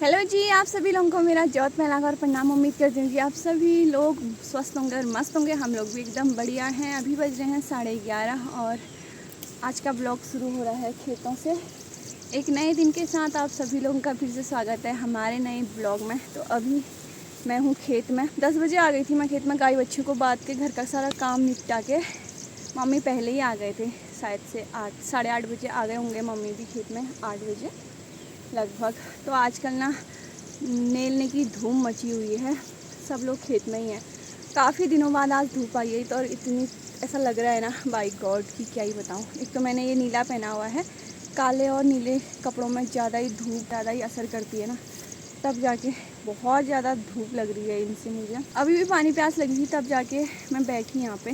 Hello जी, आप सभी लोगों को मेरा ज्योत में लगा और प्रणाम। उम्मीद करती हूँ कि आप सभी लोग स्वस्थ होंगे और मस्त होंगे। हम लोग भी एकदम बढ़िया हैं। अभी बज रहे हैं 11:30 और आज का ब्लॉग शुरू हो रहा है खेतों से। एक नए दिन के साथ आप सभी लोगों का फिर से स्वागत है हमारे नए ब्लॉग में। तो अभी मैं हूँ खेत में। 10 बजे आ गई थी मैं खेत में गाय बच्चों को बांध के, घर का सारा काम निपटा के। मम्मी पहले ही आ गए थे, शायद से 8-8:30 बजे आ गए होंगे मम्मी भी खेत में, 8 बजे लगभग। तो आजकल ना नेलने की धूम मची हुई है, सब लोग खेत में ही हैं। काफ़ी दिनों बाद आज धूप आई है तो और इतनी ऐसा लग रहा है ना, बाय गॉड की क्या ही बताऊँ। एक तो मैंने ये नीला पहना हुआ है, काले और नीले कपड़ों में ज़्यादा ही धूप ज़्यादा ही असर करती है ना, तब जाके बहुत ज़्यादा धूप लग रही है इनसे मुझे। अभी भी पानी प्यास लगी थी, तब जाके मैं बैठी यहाँ पे।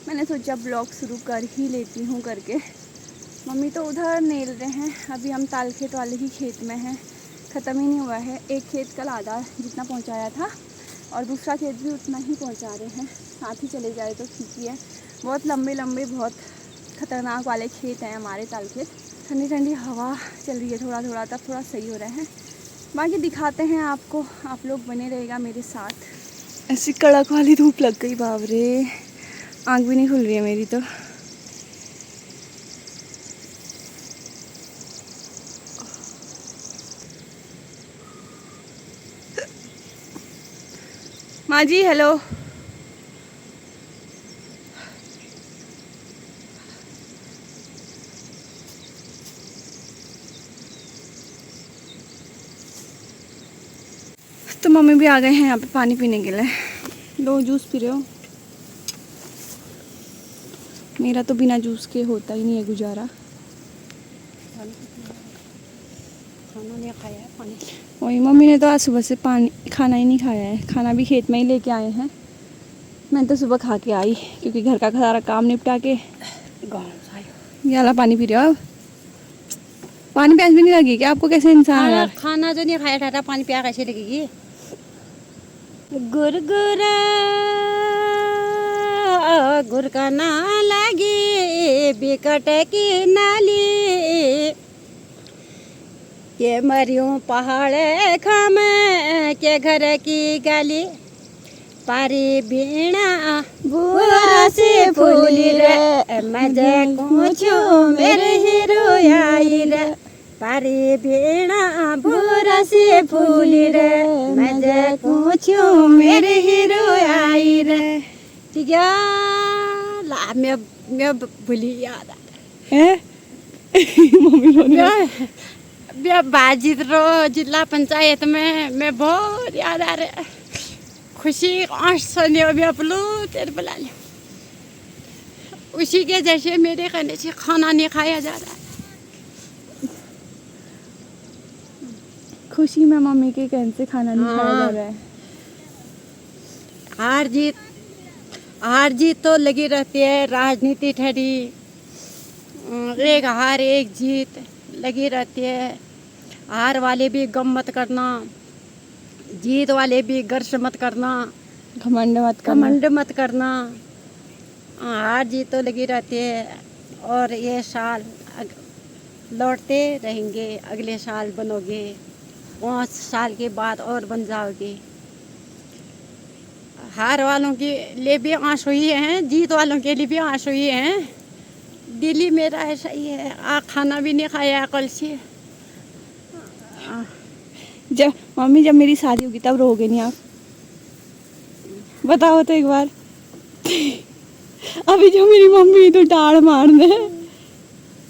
मैंने सोचा ब्लॉग शुरू कर ही लेती हूँ करके। मम्मी तो उधर नेल रहे हैं, अभी हम ताल खेत वाले ही खेत में हैं। ख़त्म ही नहीं हुआ है। एक खेत कल आधा जितना पहुंचाया था और दूसरा खेत भी उतना ही पहुंचा रहे हैं। साथ ही चले जाए तो ठीक ही है। बहुत लंबे लंबे बहुत ख़तरनाक वाले खेत हैं हमारे ताल खेत। ठंडी ठंडी हवा चल रही है थोड़ा थोड़ा, तब थोड़ा सही हो रहा है। बाकी दिखाते हैं आपको, आप लोग बने रहेगा मेरे साथ। ऐसी कड़क वाली धूप लग गई, बाप रे, आँख भी नहीं खुल रही है मेरी तो। माँ जी हेलो। तो मम्मी भी आ गए हैं यहाँ पे पानी पीने के लिए। लो जूस पी रहे हो? मेरा तो बिना जूस के होता ही नहीं है गुजारा। खाना नहीं खाया है, पानी। वही मम्मी ने तो आज सुबह से पानी खाना ही नहीं खाया है। खाना भी खेत में ही लेके आए हैं। मैं तो सुबह खा के आई क्योंकि घर का सारा काम निपटा के। ये वाला पानी पी रहे हो? पानी प्यास भी नहीं लगी क्या आपको? कैसे इंसान है यार। खाना जो नहीं खाया ठहरा, पानी प्यास कैसे लगेगी? गुरगुरा गुर का ना लगी बिकट की नाली के मरियों पहाड़ खाम के घर की गली पारी बीणा बुआ से फूली रे मजे कुछो मेरे हीरो आई रे पारी बीणा बुआ से फूली रे मजे कुछो मेरे हीरो आई रे। ठीक है ला मैं भूली याद है। मम्मी बाजी रो जिला पंचायत में मैं बहुत याद आ रहा है। खुशी तेरे बुला लिया, उसी के जैसे मेरे खाने से खाना नहीं खाया जा रहा है। खुशी में मम्मी के कहने से खाना नहीं खाया जा रहा है। हार जीत तो लगी रहती है, राजनीति ठहरी, एक हार एक जीत लगी रहती है। हार वाले भी गम मत करना, जीत वाले भी गर्श मत करना, घमंड मत करना। हार जीत तो लगी रहती है और ये साल लौटते रहेंगे। अगले साल बनोगे, 5 साल के बाद और बन जाओगे। हार वालों के लिए भी आंसू ही हैं, जीत वालों के लिए भी आंसू ही हैं। दिल्ली मेरा ऐसा ही है, खाना भी नहीं खाया कल से। जब मेरी शादी होगी तब रोगे नहीं आप? बताओ तो एक बार। अभी जो मेरी मम्मी तो टाड़ मारने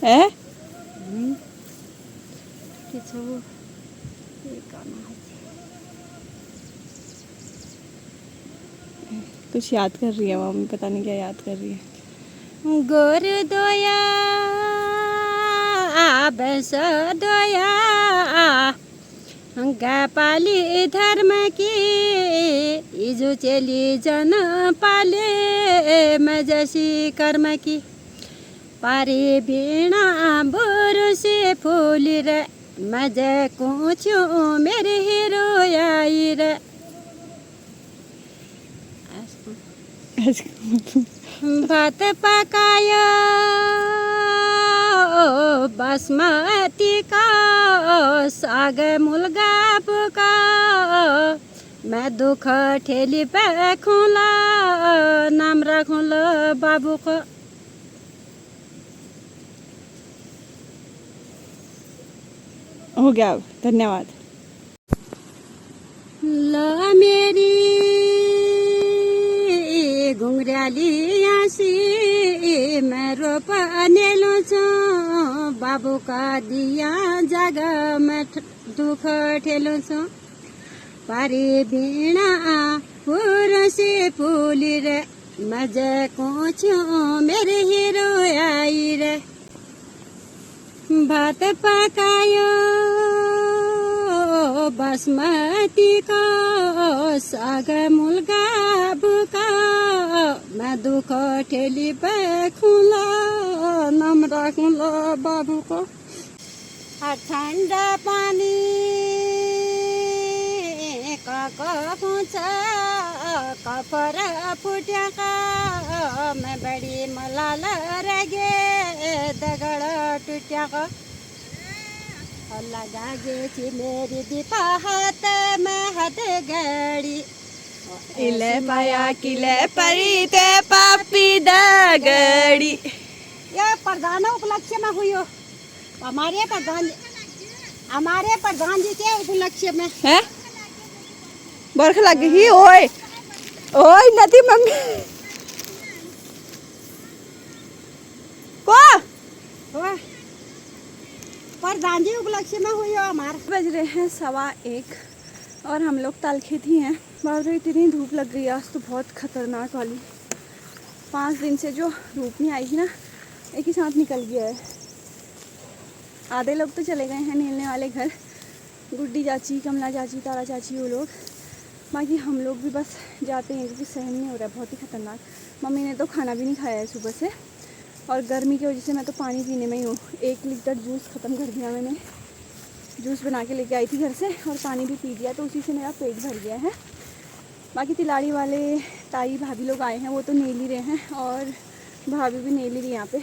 है। कुछ याद कर रही है मम्मी, पता नहीं क्या याद कर रही है। गोर दोया बस दोया पाली धर्म की इजु चली जन पाले मजसी कर्म की पारी बीणा बोर से फूली रे मजे कुछो मेरे हीरो आई रे। भात पकायो बासमती का साग मुलगा मैं दुख ठेली पे खूला नाम रखूला बाबू को। हो गया अब, धन्यवाद। ला मेरी घुंघराली आसी मैं रोपने लो छो बाबू का दिया जगह मैं दुख ठेलो छो पारी बीणा फूर से फूली रे मजे को छो मेरे हीरो आई रे भात पकायो बासमती को साग मुलगा बुका मैं दुख ठेली पे खुला नाम रखूला बाबू को। ठंडा पानी पूछ कपर फुट्या का मैं बड़ी मलाल रगे दगड़ टूट्या का लगा गे मेरी दीपा हाथ में हाथ गड़ी इले पाया किले परी ते पापी दगड़ी। ये प्रधान उपलक्ष्य में हुई हो हमारे प्रधान जी के उपलक्ष्य में है बरख लग गई। ओए ओए नदी मम्मी को प्रधान जी उपलक्ष्य में हुई हो हमारे। बज रहे हैं 1:15 और हम लोग तालखेत ही हैं। बाहर इतनी धूप लग गई आज तो बहुत खतरनाक वाली। 5 दिन से जो धूप नहीं आई थी ना एक ही साथ निकल गया है। आधे लोग तो चले गए हैं नीलने वाले घर, गुड्डी चाची, कमला चाची, तारा चाची वो लोग। बाकी हम लोग भी बस जाते हैं क्योंकि सहन नहीं हो रहा है, बहुत ही खतरनाक। मम्मी ने तो खाना भी नहीं खाया है सुबह से और गर्मी की वजह से मैं तो पानी पीने में ही हूँ। 1 लीटर जूस ख़त्म कर दिया मैंने। जूस बना के लेके आई थी घर से और पानी भी पी दिया तो उसी से मेरा पेट भर गया है। बाकी तिलाड़ी वाले ताई भाभी लोग आए हैं, वो तो नेल ही रहे हैं और भाभी भी नेल ही रही यहाँ पे।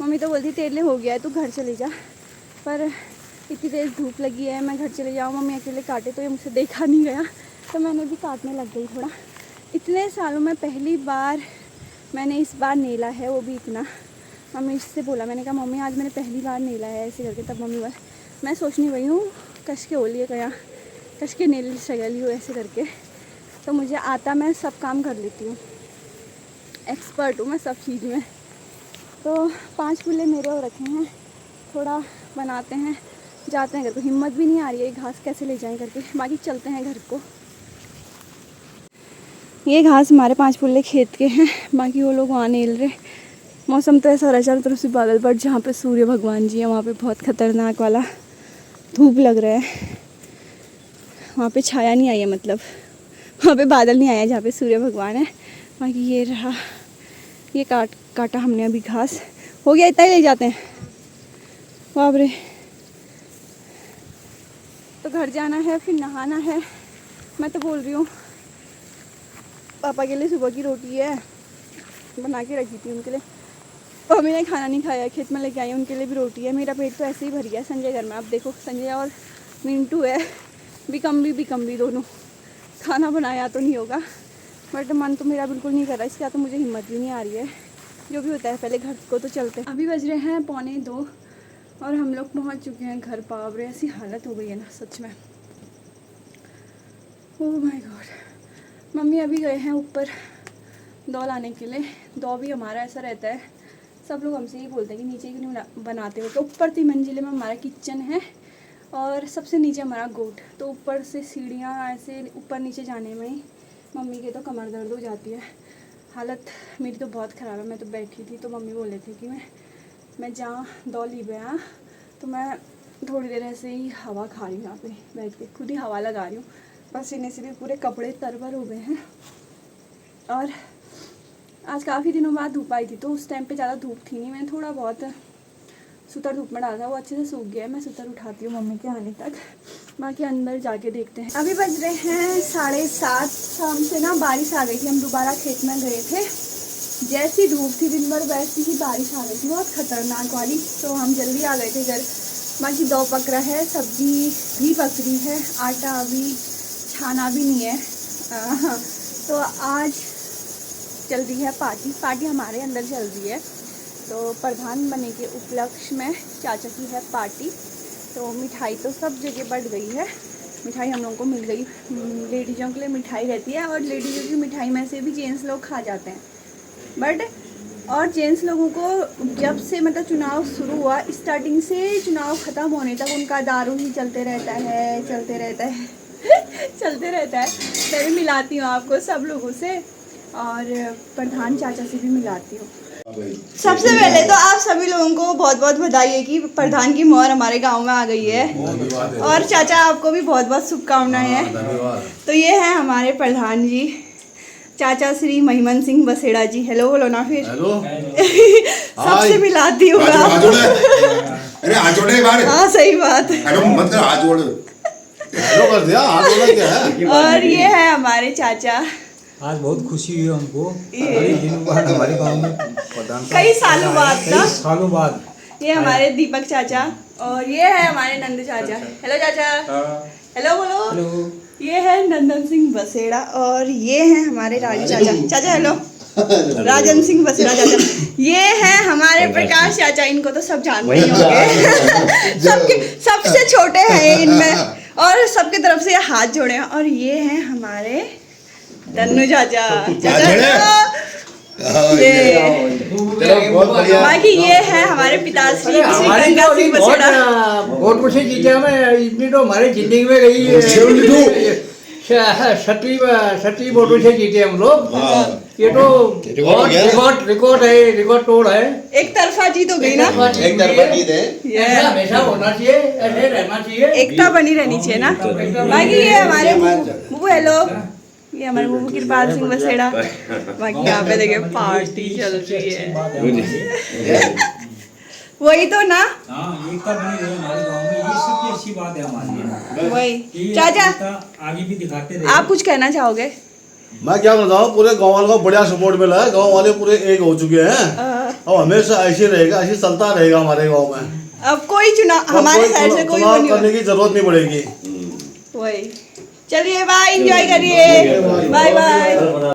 मम्मी तो बोलती तेरे लिए हो गया है तू घर चले जा, पर इतनी तेज़ धूप लगी है मैं घर चले जाऊँ मम्मी अकेले काटे तो ये मुझसे देखा नहीं गया तो मैंने भी काटने लग गई थोड़ा। इतने सालों में पहली बार मैंने इस बार नेला है, वो भी इतना। मम्मी इससे बोला, मैंने कहा मम्मी आज मैंने पहली बार नेला है ऐसे करके। तब मम्मी बोला मैं सोचने गई हूँ कश के होली है क्या कश के नेल सगली हो ऐसे करके। तो मुझे आता, मैं सब काम कर लेती हूँ, एक्सपर्ट हूँ मैं सब चीज़ में। तो 5 फुल्ले मेरे हो रखे हैं, थोड़ा बनाते हैं जाते हैं घर को। हिम्मत भी नहीं आ रही है घास कैसे ले जाएं करके। बाकी चलते हैं घर को। ये घास हमारे 5 फुल्ले खेत के हैं, बाकी वो लोग वहाँ नेल रहे। मौसम तो ऐसा हो रहा है चारों तरफ से बादल, पर जहाँ पे सूर्य भगवान जी हैं वहाँ पे बहुत खतरनाक वाला धूप लग रहा है। वहाँ पे छाया नहीं आई है, मतलब वहाँ पे बादल नहीं आया जहाँ पे सूर्य भगवान है। बाकी ये रहा, ये काटा हमने अभी घास। हो गया इतना ही ले जाते हैं। बाप रे, तो घर जाना है फिर नहाना है। मैं तो बोल रही हूँ पापा के लिए सुबह की रोटी है बना के रखी थी उनके लिए, मम्मी ने खाना नहीं खाया, खेत में लेके आई, उनके लिए भी रोटी है। मेरा पेट तो ऐसे ही भर गया। संजय घर में, आप देखो संजय और मिंटू है, बिकम्बी दोनों। खाना बनाया तो नहीं होगा, बट मन तो मेरा बिल्कुल नहीं कर रहा। इसका तो मुझे हिम्मत भी नहीं आ रही है। जो भी होता है पहले घर को तो चलते हैं। अभी बज रहे हैं 1:45 और हम लोग पहुंच चुके हैं घर। बाप रे ऐसी हालत हो गई है ना सच में, ओह माय गॉड। मम्मी अभी गए हैं ऊपर दौ लाने के लिए। दौ भी हमारा ऐसा रहता है, सब लोग हमसे ही बोलते हैं कि नीचे क्यों नहीं बनाते हो। तो ऊपर 3 मंजिले में हमारा किचन है और सबसे नीचे हमारा गोट। तो ऊपर से सीढ़ियाँ ऐसे ऊपर नीचे जाने में ही मम्मी के तो कमर दर्द हो जाती है। हालत मेरी तो बहुत ख़राब है। मैं तो बैठी थी तो मम्मी बोल रहे थे कि मैं जहाँ दौ ली गया तो मैं थोड़ी देर ऐसे ही हवा खा रही हूँ, यहाँ पे बैठ के खुद ही हवा लगा रही हूँ। पसीने से भी पूरे कपड़े तरबर हो गए हैं। और आज काफ़ी दिनों बाद धूप आई थी तो उस टाइम पे ज़्यादा धूप थी नहीं। मैंने थोड़ा बहुत सूतर धूप में डाला था, वो अच्छे से सूख गया है। मैं सूतर उठाती हूँ मम्मी के आने तक। बाकी अंदर जाके देखते हैं। अभी बज रहे हैं 7:30। शाम से ना बारिश आ गई थी, हम दोबारा खेत में गए थे। जैसी धूप थी दिन भर वैसी ही बारिश आ गई थी, बहुत खतरनाक वाली। तो हम जल्दी आ गए थे घर। बाकी दौ पक रहा है, सब्जी भी पक रही है, आटा अभी खाना भी नहीं है। तो आज चल रही है पार्टी हमारे अंदर चल रही है। तो प्रधान बनने के उपलक्ष्य में चाचा की है पार्टी। तो मिठाई तो सब जगह बढ़ गई है, मिठाई हम लोगों को मिल गई। लेडीज़ों के लिए मिठाई रहती है और लेडीज़ों की मिठाई में से भी जेंट्स लोग खा जाते हैं। बट और जेंट्स लोगों को जब से मतलब चुनाव शुरू हुआ, स्टार्टिंग से चुनाव ख़त्म होने तक उनका दारू ही चलते रहता है चलते रहता है मैं भी मिलाती हूँ आपको सब लोगों से और प्रधान चाचा से भी मिलाती हूँ। सबसे पहले तो आप सभी लोगों को बहुत बहुत बधाई है कि प्रधान की मोहर हमारे गांव में आ गई है और चाचा आपको भी बहुत बहुत शुभकामनाएं हैं। तो ये है हमारे प्रधान जी, चाचा श्री महिमन सिंह बसेड़ा जी। हेलो बोलो ना फिर। हेलो। सबसे मिलाती हूँ। अरे हाथ जोड़े बाहर। हाँ सही बात। मत कर, हाथ जोड़। हेलो कर दिया, हाथ जोड़ना क्या है। और ये है हमारे चाचा। आज बहुत खुशी हुई हमको, बड़े दिनों बाद हमारे गांव में कई सालों बाद ये हमारे दीपक चाचा और ये है हमारे नंद चाचा। हेलो चाचा। हेलो बोलो। हेलो। ये है नंदन सिंह बसेड़ा और ये है हमारे राजू चाचा। चाचा हेलो। राजन सिंह बसेड़ा चाचा। ये है हमारे प्रकाश चाचा, इनको तो सब जानते ही होंगे। सबसे छोटे हैं इनमें और सबके तरफ से हाथ जोड़े हैं। और ये हैं हमारे तन्नू चाचा। बाकी ये है हमारे पिताश्री गंगा सिंह बसेड़ा। बहुत खुशी जीते हमें, इतनी तो हमारी जिंदगी में गई है। 70 वोटों से जीते हम लोग। ये तो रिकॉर्ड तोड़ है। एक तरफा जीत हो गई ना। एक तरफा जीत है। ऐसा हमेशा होना चाहिए, ऐसे रहना चाहिए, एकता बनी रहनी चाहिए ना। बाकी ये हमारे बुबू। हेलो। ये हमारे बुबू कृपाल सिंह बसेड़ा। बाकी यहाँ पे देखिए पार्टी चल रही है। वही तो ना। एकता बनी रहे हमारे गांव में, ये सबसे अच्छी बात है हमारी। वही चाचा आगे भी दिखाते रहे। आप कुछ कहना चाहोगे। मैं क्या बताऊँ, पूरे गांव वालों को बढ़िया सपोर्ट मिला है। गांव वाले पूरे एक हो चुके हैं और हमेशा ऐसे रहेगा, ऐसे चलता रहेगा हमारे गांव में। अब कोई चुनाव हमारे साइड से कोई चुनाव करने की जरूरत नहीं पड़ेगी। वही। चलिए बाय, एंजॉय करिए। Bye bye.